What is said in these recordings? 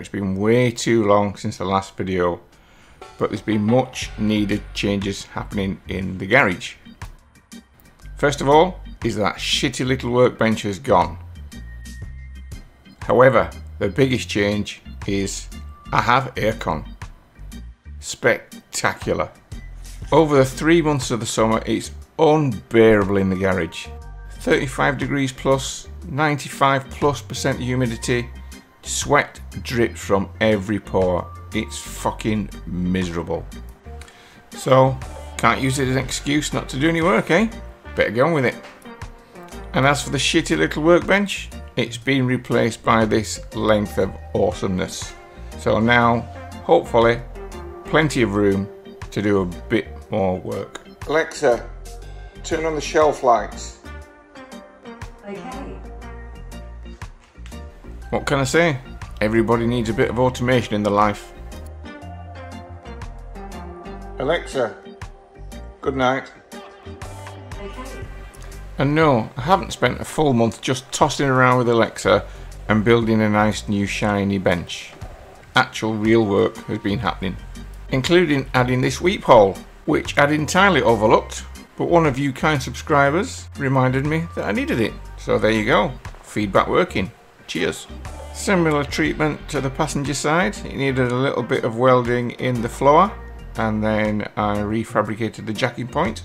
it's been way too long since the last video, but there's been much needed changes happening in the garage. First of all is that shitty little workbench has gone. However, the biggest change is I have aircon. Spectacular. Over the 3 months of the summer, it's unbearable in the garage. 35 degrees plus, 95+% humidity, sweat drips from every pore. It's fucking miserable. So, can't use it as an excuse not to do any work, eh? Better go on with it. And as for the shitty little workbench, it's been replaced by this length of awesomeness. So now, hopefully, plenty of room to do a bit more work. Alexa, turn on the shelf lights. Okay. What can I say? Everybody needs a bit of automation in their life. Alexa, good night. Okay. And no, I haven't spent a full month just tossing around with Alexa and building a nice new shiny bench. Actual real work has been happening, including adding this weep hole, which I'd entirely overlooked, but one of you kind subscribers reminded me that I needed it. So there you go, feedback working. Cheers. Similar treatment to the passenger side. It needed a little bit of welding in the floor, and then I refabricated the jacking point.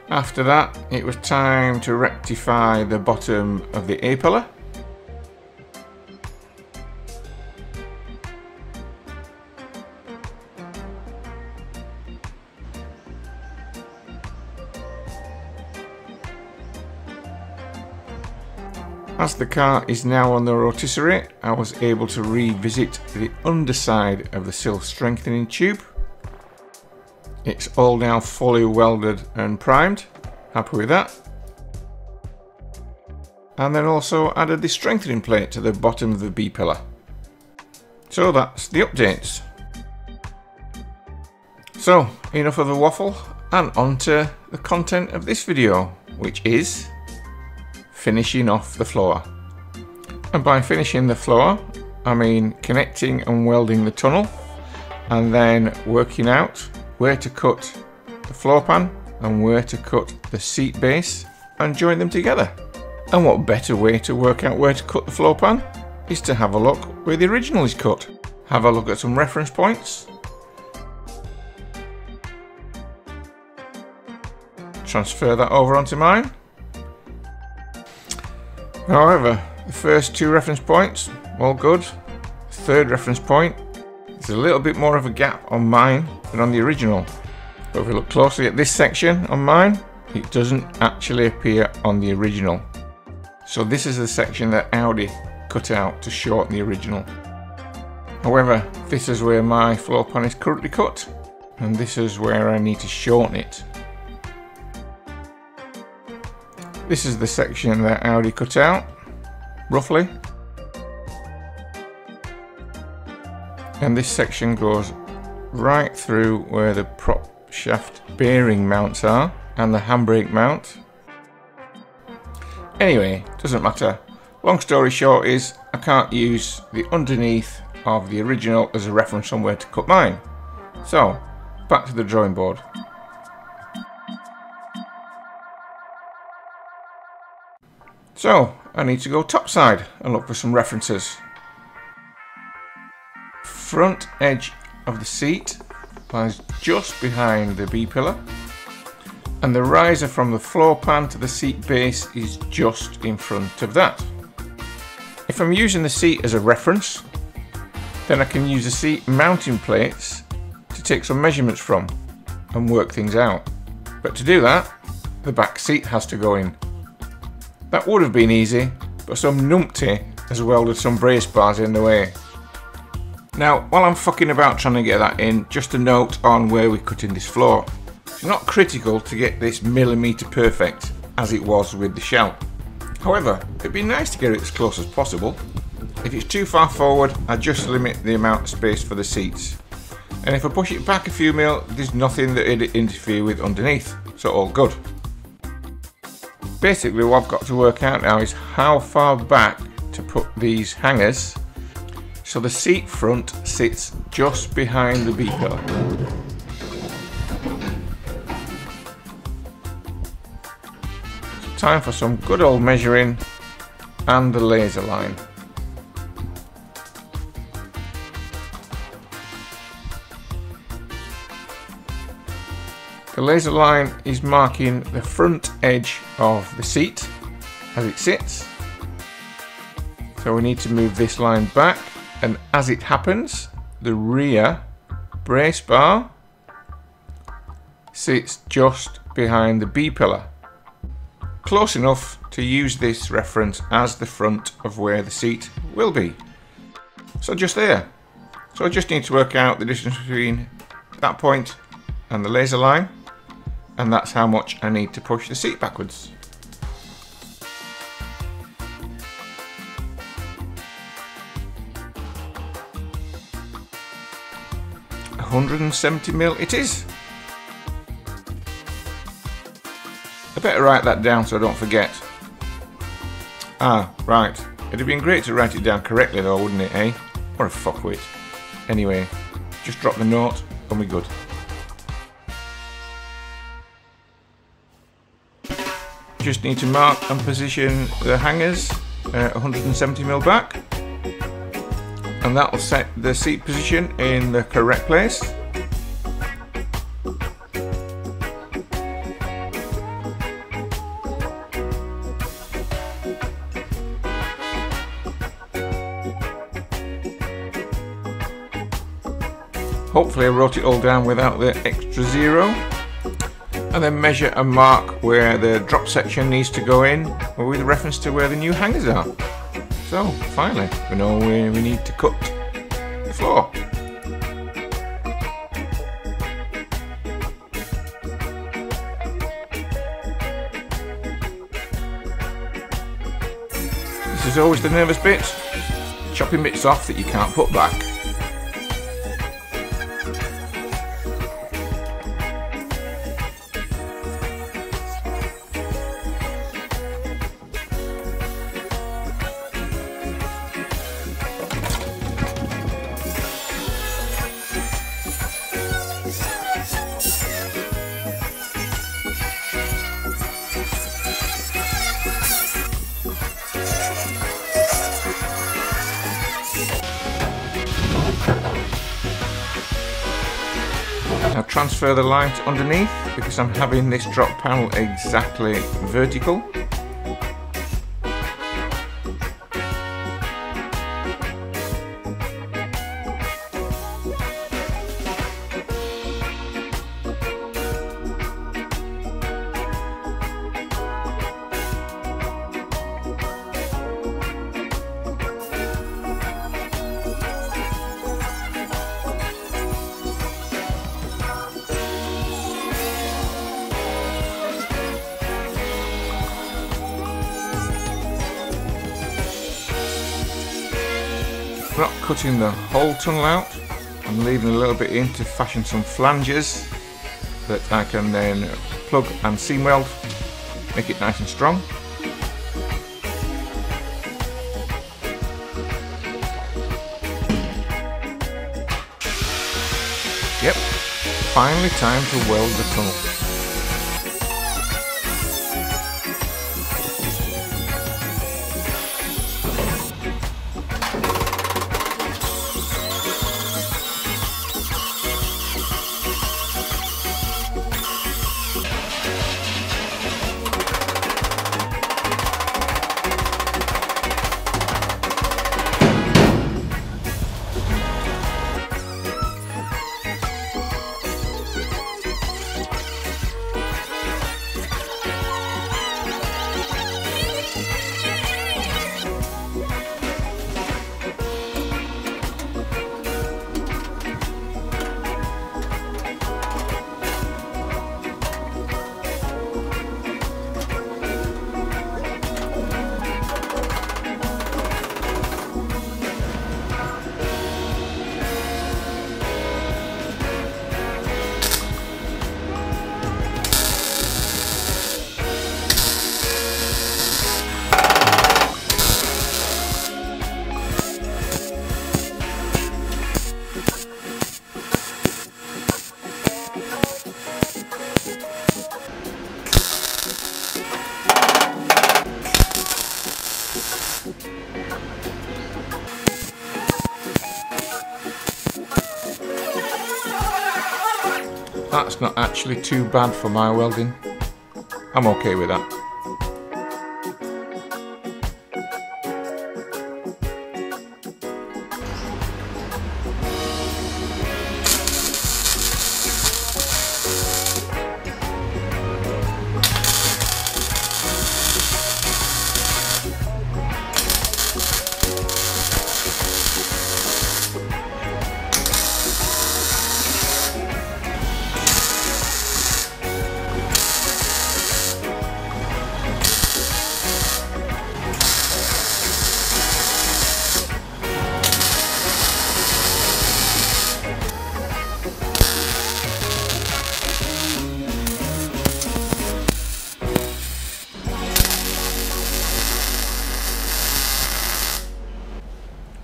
After that, it was time to rectify the bottom of the A-pillar. As the car is now on the rotisserie, I was able to revisit the underside of the sill strengthening tube. It's all now fully welded and primed. Happy with that. And then also added the strengthening plate to the bottom of the B-pillar. So that's the updates. So enough of the waffle and on to the content of this video, which is finishing off the floor. And by finishing the floor, I mean connecting and welding the tunnel, and then working out where to cut the floor pan and where to cut the seat base and join them together. And what better way to work out where to cut the floor pan is to have a look where the original is cut. Have a look at some reference points, transfer that over onto mine. However, the first two reference points, all good. The third reference point, there's a little bit more of a gap on mine than on the original. But if we look closely at this section on mine, it doesn't actually appear on the original. So this is the section that Audi cut out to shorten the original. However, this is where my floor pan is currently cut, and this is where I need to shorten it. This is the section that Audi cut out, roughly. And this section goes right through where the prop shaft bearing mounts are and the handbrake mount. Anyway, doesn't matter. Long story short is I can't use the underneath of the original as a reference on where to cut mine. So, back to the drawing board. So, I need to go topside and look for some references. Front edge of the seat lies just behind the B-pillar, and the riser from the floor pan to the seat base is just in front of that. If I'm using the seat as a reference, then I can use the seat mounting plates to take some measurements from and work things out. But to do that, the back seat has to go in. That would have been easy, but some numpty has welded some brace bars in the way. Now, while I'm fucking about trying to get that in, just a note on where we're cutting this floor. It's not critical to get this millimetre perfect, as it was with the shell. However, it'd be nice to get it as close as possible. If it's too far forward, I just limit the amount of space for the seats. And if I push it back a few mil, there's nothing that it'd interfere with underneath, so all good. Basically what I've got to work out now is how far back to put these hangers So the seat front sits just behind the B-pillar. Time for some good old measuring and the laser line. The laser line is marking the front edge of the seat as it sits. So we need to move this line back, and as it happens, the rear brace bar sits just behind the B-pillar. Close enough to use this reference as the front of where the seat will be. So just there. So I just need to work out the distance between that point and the laser line, and that's how much I need to push the seat backwards. £170mm it is. I better write that down so I don't forget. Ah, right. It'd have been great to write it down correctly though, wouldn't it, eh? Or a fuckwit. Anyway, just drop the note and we're good. Just need to mark and position the hangers 170mm back, and that will set the seat position in the correct place. Hopefully I wrote it all down without the extra zero. And then measure and mark where the drop section needs to go in with reference to where the new hangers are. So finally we know where we need to cut the floor. This is always the nervous bit, chopping bits off that you can't put back. Now transfer the line to underneath because I'm having this drop panel exactly vertical. Not cutting the whole tunnel out, I'm leaving a little bit in to fashion some flanges that I can then plug and seam weld, make it nice and strong. Yep, finally time to weld the tunnel. That's not actually too bad for my welding. I'm okay with that.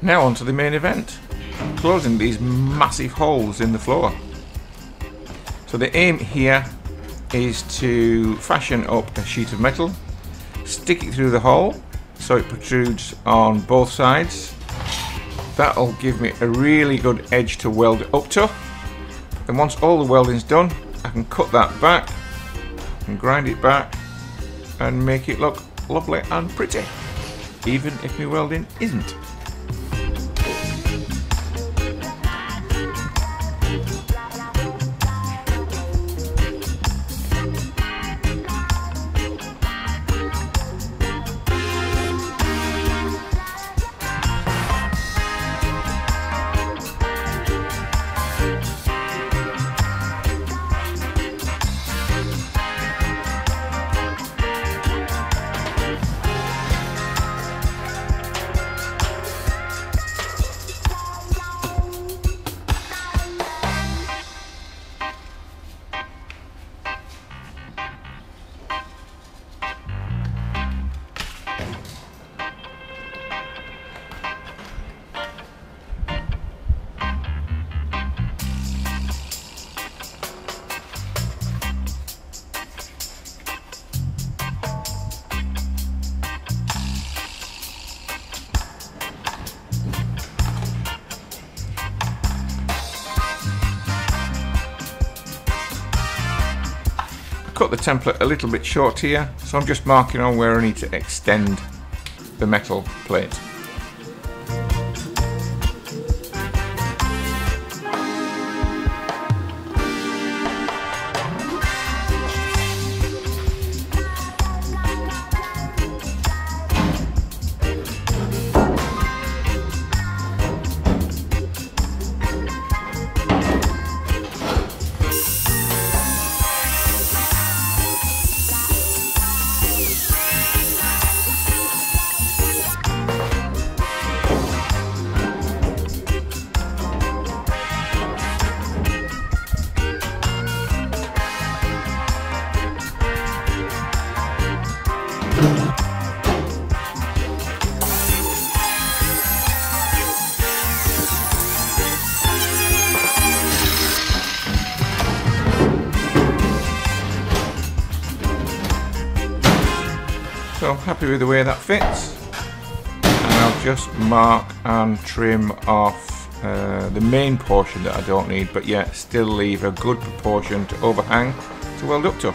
Now on to the main event, closing these massive holes in the floor. So the aim here is to fashion up a sheet of metal, stick it through the hole so it protrudes on both sides. That'll give me a really good edge to weld it up to. And once all the welding's done, I can cut that back and grind it back and make it look lovely and pretty, even if my welding isn't. Cut the template a little bit short here, so I'm just marking on where I need to extend the metal plate. So I'm happy with the way that fits, and I'll just mark and trim off the main portion that I don't need, but yet still leave a good proportion to overhang to weld up to.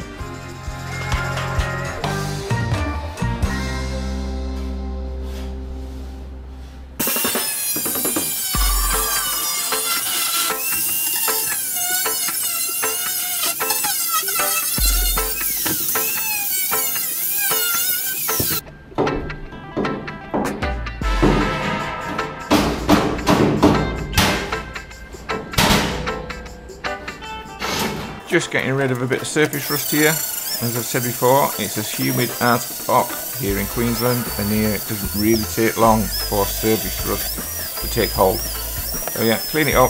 Just getting rid of a bit of surface rust here. As I've said before, it's as humid as fuck here in Queensland, and here it doesn't really take long for surface rust to take hold. So yeah, clean it up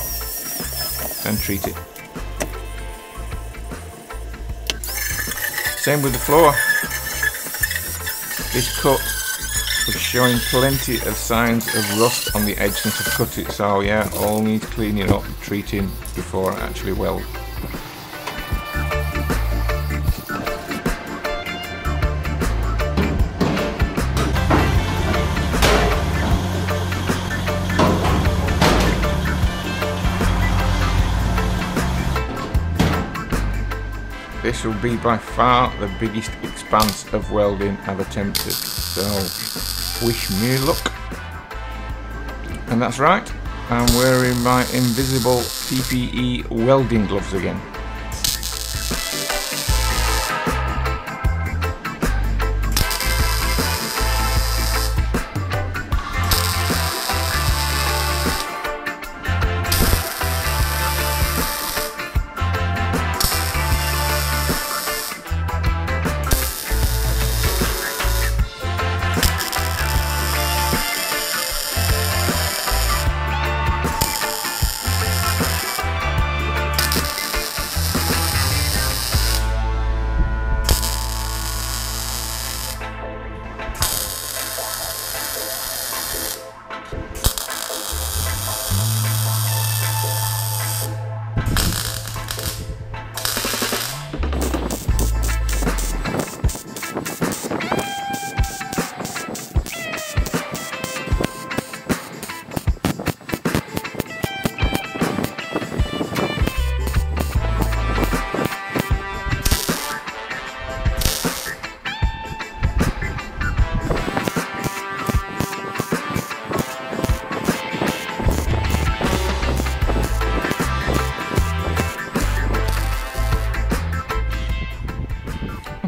and treat it. Same with the floor. This cut is showing plenty of signs of rust on the edge since I've cut it, so yeah, all needs cleaning up and treating before I actually weld. this will be by far the biggest expanse of welding I've attempted, so wish me luck. And that's right, I'm wearing my invisible PPE welding gloves again.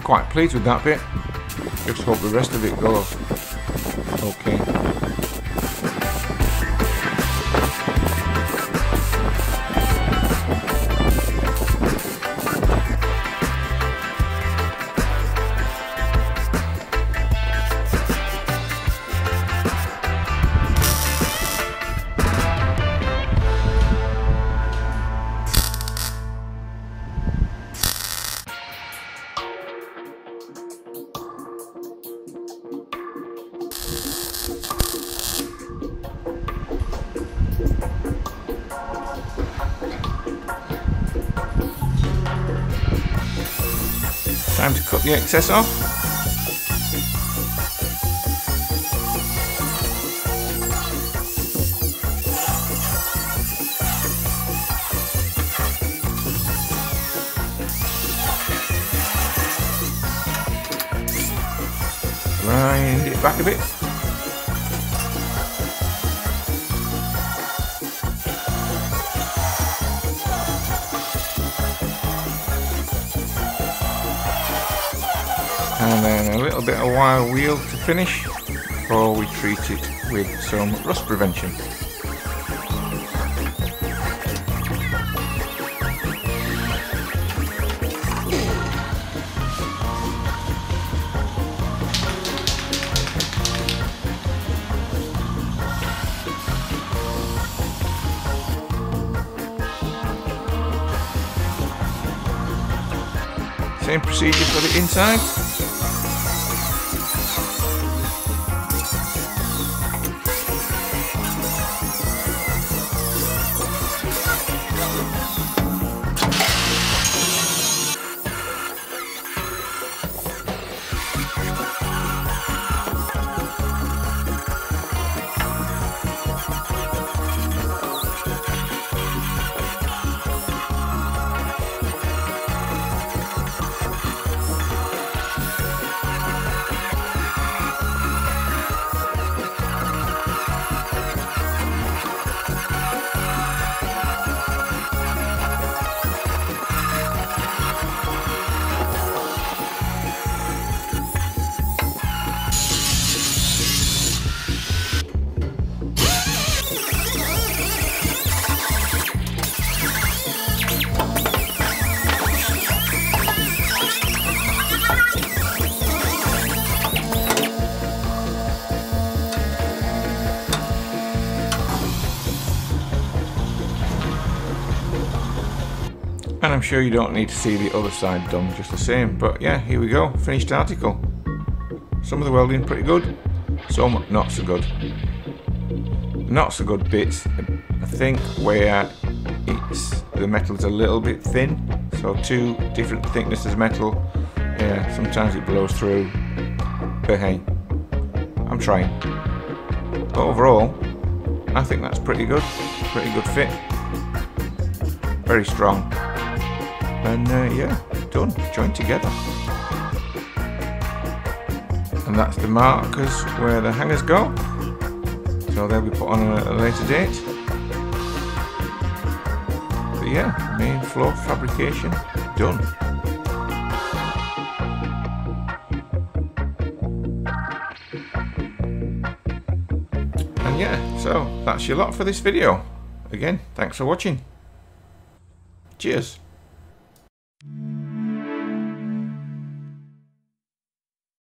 Quite pleased with that bit. Just hope the rest of it goes okay. Time to cut the excess off. Grind it back a bit. And then a little bit of wire wheel to finish before we treat it with some rust prevention. Same procedure for the inside. And I'm sure you don't need to see the other side done just the same, but yeah, here we go, finished article. Some of the welding pretty good, some not so good. Not so good bits, I think, where the metal's a little bit thin, so two different thicknesses of metal, yeah, sometimes it blows through, but hey, I'm trying. But overall, I think that's pretty good fit, very strong. And yeah, done, joined together. And that's the markers where the hangers go. So they'll be put on at a later date. But yeah, main floor fabrication done. And yeah, so that's your lot for this video. Again, thanks for watching. Cheers.